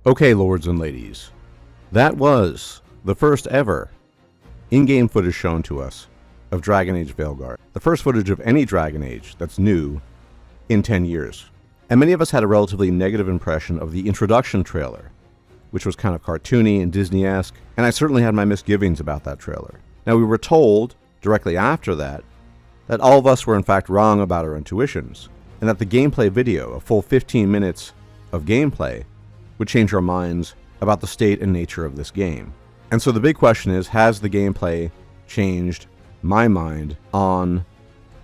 Okay, lords and ladies, that was the first ever in-game footage shown to us of Dragon Age Veilguard. The first footage of any Dragon Age that's new in 10 years. And many of us had a relatively negative impression of the introduction trailer, which was kind of cartoony and Disney-esque, and I certainly had my misgivings about that trailer. Now, we were told directly after that all of us were in fact wrong about our intuitions, and that the gameplay video, a full 15 minutes of gameplay, would change our minds about the state and nature of this game. And so the big question is, has the gameplay changed my mind on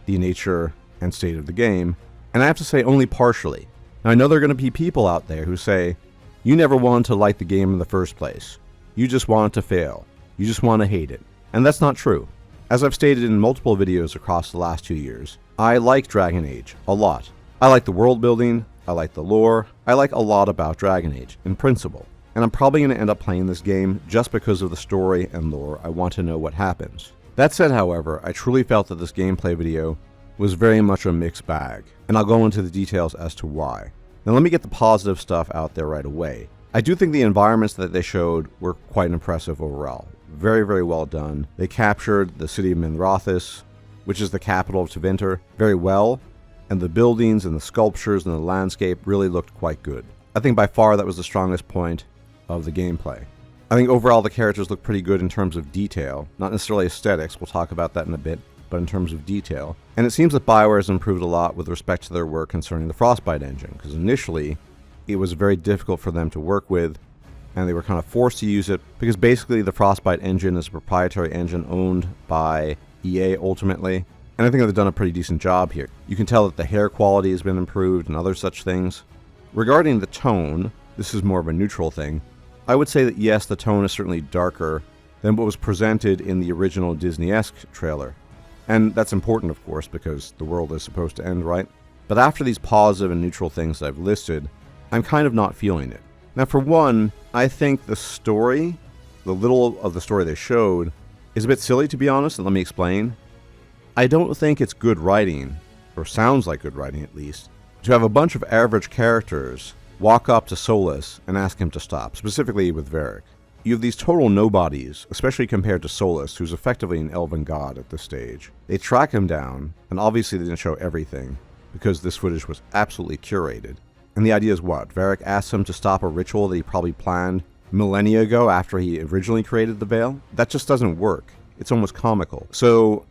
the nature and state of the game? And I have to say, only partially. Now, I know there are going to be people out there who say, you never wanted to like the game in the first place. You just want it to fail. You just want to hate it. And that's not true. As I've stated in multiple videos across the last 2 years, I like Dragon Age a lot. I like the world building, I like the lore, I like a lot about Dragon Age, in principle. And I'm probably going to end up playing this game just because of the story and lore. I want to know what happens. That said, however, I truly felt that this gameplay video was very much a mixed bag, and I'll go into the details as to why. Now let me get the positive stuff out there right away. I do think the environments that they showed were quite impressive overall. Very, very well done. They captured the city of Minrathous, which is the capital of Tevinter, very well, and the buildings and the sculptures and the landscape really looked quite good. I think by far that was the strongest point of the gameplay. I think overall the characters look pretty good in terms of detail, not necessarily aesthetics, we'll talk about that in a bit, but in terms of detail. And it seems that BioWare has improved a lot with respect to their work concerning the Frostbite engine, because initially it was very difficult for them to work with, and they were kind of forced to use it, because basically the Frostbite engine is a proprietary engine owned by EA ultimately, and I think they've done a pretty decent job here. You can tell that the hair quality has been improved and other such things. Regarding the tone, this is more of a neutral thing. I would say that yes, the tone is certainly darker than what was presented in the original Disney-esque trailer. And that's important, of course, because the world is supposed to end, right? But after these positive and neutral things that I've listed, I'm kind of not feeling it. Now, for one, I think the story, the little of the story they showed, is a bit silly, to be honest, and let me explain. I don't think it's good writing, or sounds like good writing at least, to have a bunch of average characters walk up to Solus and ask him to stop, specifically with Varric. You have these total nobodies, especially compared to Solus, who's effectively an elven god at this stage. They track him down, and obviously they didn't show everything, because this footage was absolutely curated. And the idea is what? Varric asks him to stop a ritual that he probably planned millennia ago after he originally created the Veil? That just doesn't work. It's almost comical. So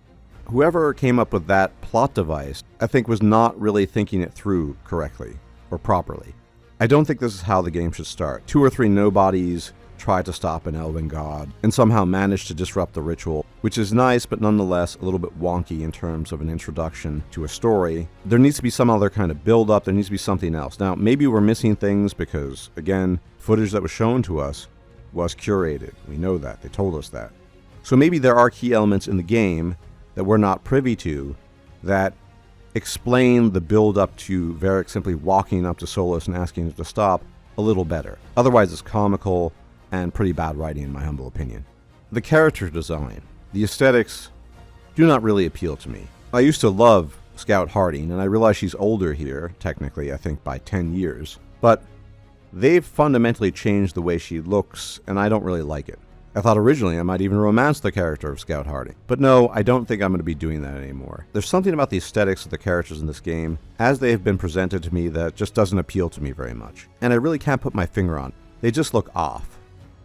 whoever came up with that plot device, I think, was not really thinking it through correctly or properly. I don't think this is how the game should start. 2 or 3 nobodies try to stop an elven god and somehow manage to disrupt the ritual, which is nice, but nonetheless a little bit wonky in terms of an introduction to a story. There needs to be some other kind of build-up. There needs to be something else. Now, maybe we're missing things because, again, footage that was shown to us was curated. We know that. They told us that. So maybe there are key elements in the game that we're not privy to that explain the build-up to Varric simply walking up to Solus and asking him to stop a little better. Otherwise, it's comical and pretty bad writing, in my humble opinion. The character design, the aesthetics, do not really appeal to me. I used to love Scout Harding, and I realize she's older here, technically, I think by 10 years, but they've fundamentally changed the way she looks, and I don't really like it. I thought originally I might even romance the character of Scout Harding, but no, I don't think I'm going to be doing that anymore. There's something about the aesthetics of the characters in this game, as they have been presented to me, that just doesn't appeal to me very much, and I really can't put my finger on it. They just look off.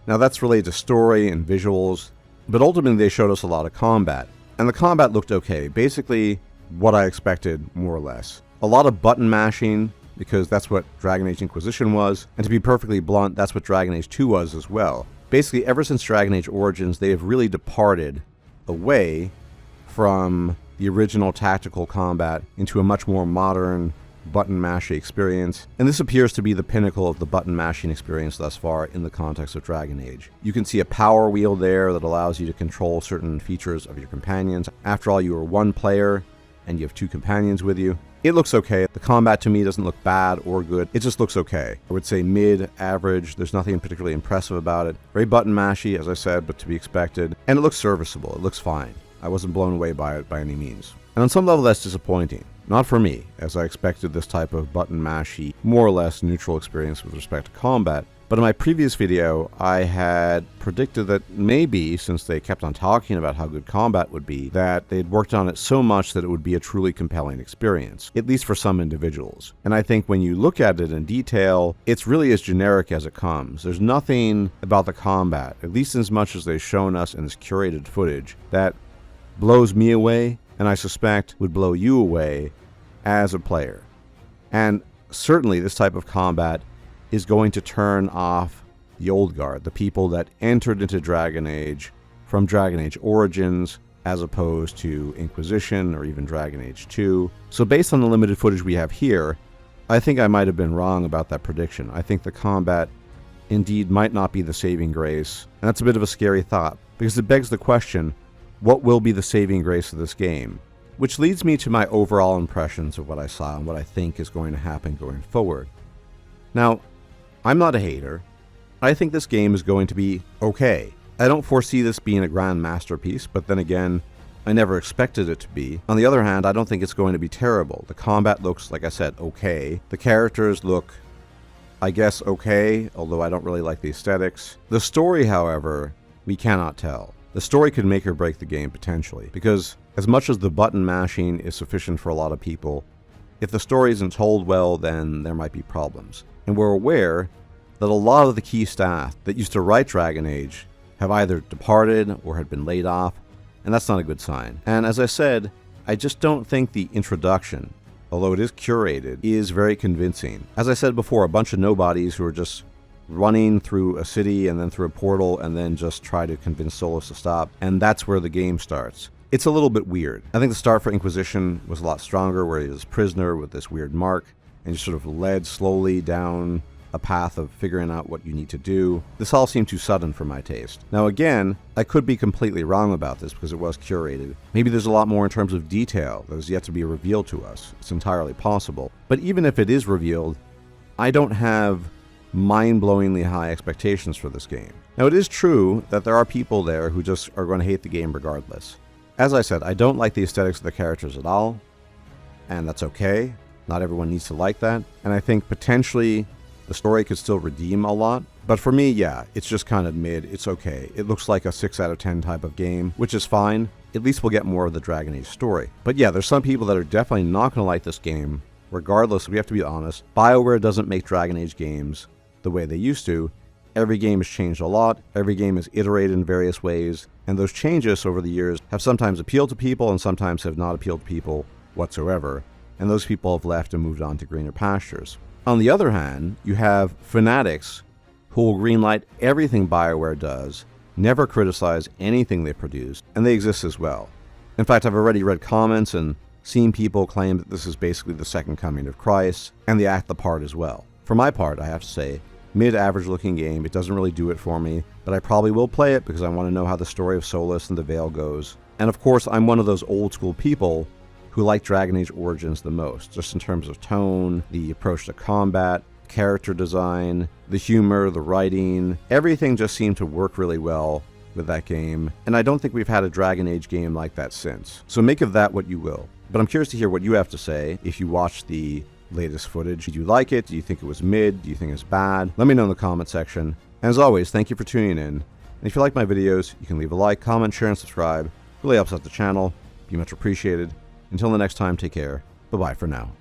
Now that's related to story and visuals, but ultimately they showed us a lot of combat, and the combat looked okay, basically what I expected, more or less. A lot of button mashing, because that's what Dragon Age Inquisition was, and to be perfectly blunt, that's what Dragon Age 2 was as well. Basically, ever since Dragon Age Origins, they have really departed away from the original tactical combat into a much more modern button mashing experience, and this appears to be the pinnacle of the button mashing experience thus far in the context of Dragon Age. You can see a power wheel there that allows you to control certain features of your companions. After all, you are one player and you have 2 companions with you. It looks okay. The combat to me doesn't look bad or good. It just looks okay. I would say mid, average. There's nothing particularly impressive about it. Very button mashy, as I said, but to be expected. And it looks serviceable. It looks fine. I wasn't blown away by it by any means. And on some level that's disappointing. Not for me, as I expected this type of button mashy, more or less neutral experience with respect to combat But in my previous video, I had predicted that maybe, since they kept on talking about how good combat would be, that they'd worked on it so much that it would be a truly compelling experience, at least for some individuals. And I think when you look at it in detail, it's really as generic as it comes. There's nothing about the combat, at least as much as they've shown us in this curated footage, that blows me away, and I suspect would blow you away as a player. And certainly this type of combat is going to turn off the old guard, the people that entered into Dragon Age from Dragon Age Origins as opposed to Inquisition or even Dragon Age 2. So based on the limited footage we have here, I think I might have been wrong about that prediction. I think the combat indeed might not be the saving grace, and that's a bit of a scary thought, because it begs the question, what will be the saving grace of this game? Which leads me to my overall impressions of what I saw and what I think is going to happen going forward. Now, I'm not a hater. I think this game is going to be okay. I don't foresee this being a grand masterpiece, but then again, I never expected it to be. On the other hand, I don't think it's going to be terrible. The combat looks, like I said, okay. The characters look, I guess, okay, although I don't really like the aesthetics. The story, however, we cannot tell. The story could make or break the game potentially, because as much as the button mashing is sufficient for a lot of people, if the story isn't told well, then there might be problems. And we're aware that a lot of the key staff that used to write Dragon Age have either departed or had been laid off, and that's not a good sign. And as I said, I just don't think the introduction, although it is curated, is very convincing. As I said before, a bunch of nobodies who are just running through a city and then through a portal and then just try to convince Solus to stop, and that's where the game starts. It's a little bit weird. I think the start for Inquisition was a lot stronger, where he was a prisoner with this weird mark, and you're sort of led slowly down a path of figuring out what you need to do. This all seemed too sudden for my taste. Now again, I could be completely wrong about this because it was curated. Maybe there's a lot more in terms of detail that is yet to be revealed to us. It's entirely possible. But even if it is revealed, I don't have mind-blowingly high expectations for this game. Now it is true that there are people there who just are going to hate the game regardless. As I said, I don't like the aesthetics of the characters at all, and that's okay. Not everyone needs to like that, and I think potentially the story could still redeem a lot. But for me, yeah, it's just kind of mid. It's okay. It looks like a 6 out of 10 type of game, which is fine. At least we'll get more of the Dragon Age story. But yeah, there's some people that are definitely not going to like this game. Regardless, we have to be honest, BioWare doesn't make Dragon Age games the way they used to. Every game has changed a lot. Every game is iterated in various ways. And those changes over the years have sometimes appealed to people and sometimes have not appealed to people whatsoever. And those people have left and moved on to greener pastures. On the other hand, you have fanatics who will greenlight everything BioWare does, never criticize anything they produce, and they exist as well. In fact, I've already read comments and seen people claim that this is basically the second coming of Christ, and they act the part as well. For my part, I have to say, mid-average looking game. It doesn't really do it for me, but I probably will play it because I want to know how the story of Solus and the Veil goes. And of course, I'm one of those old school people who like Dragon Age Origins the most, just in terms of tone, the approach to combat, character design, the humor, the writing. Everything just seemed to work really well with that game, and I don't think we've had a Dragon Age game like that since. So make of that what you will. But I'm curious to hear what you have to say if you watched the latest footage. Did you like it? Do you think it was mid? Do you think it's bad? Let me know in the comment section. And as always, thank you for tuning in. And if you like my videos, you can leave a like, comment, share, and subscribe. It really helps out the channel. Be much appreciated. Until the next time, take care. Bye-bye for now.